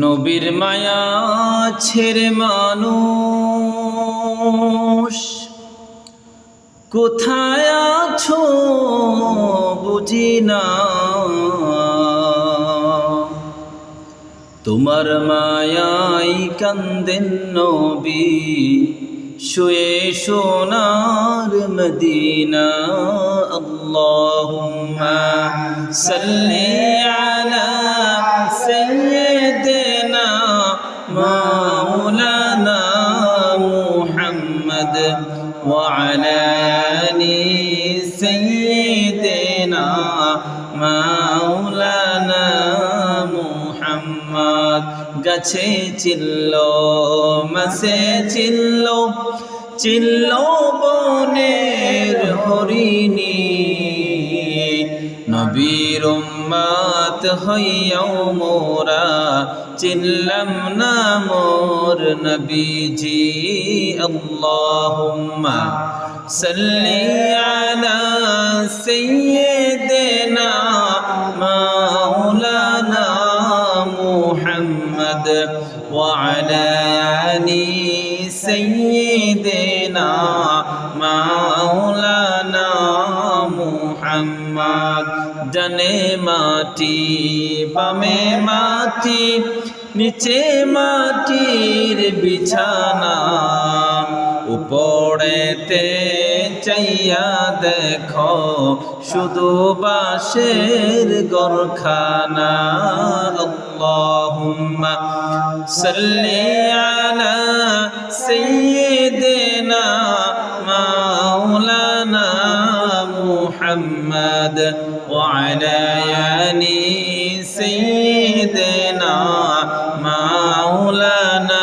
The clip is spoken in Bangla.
নবীর মায়া ছেড়ে মানুষ কোথায় আছো বুঝি না। তোমার মায়াই কান্দেন নবী শুয়ে সোনার মদিনা। আল্লাহুম্মা সাল্লি আলা সাইয়্যিদিনা মাওলানা মুহাম্মদ ওয়া আলা আলি সাইয়্যিদিনা মাওলানা মুহাম্মদ। গাছে চিল্ল মাসে চিল্ল চিল্ল বনের হরিণী, নবীর উম্মত হইয়াও মোরা চিল্লাম না মোর নবীজি। আল্লাহুম্মা সাল্লি আলা সাইয়্যিদিনা মাওলানা মুহাম্মদ ওয়া আলা আলি সাইয়্যিদিনা মাওলানা মুহাম্মদ। ডানে মাটি বামে মাটি নিচে মাটির বিছানা, উপরেতে চাইয়া দেখো শুধু বাঁশের গরখানা। আল্লাহুম্মা সাল্লি আলা সাইয়্যিদিনা মাওলানা মুহাম্মদ ওয়া আলা আলি সাইয়্যিদিনা মাওলানা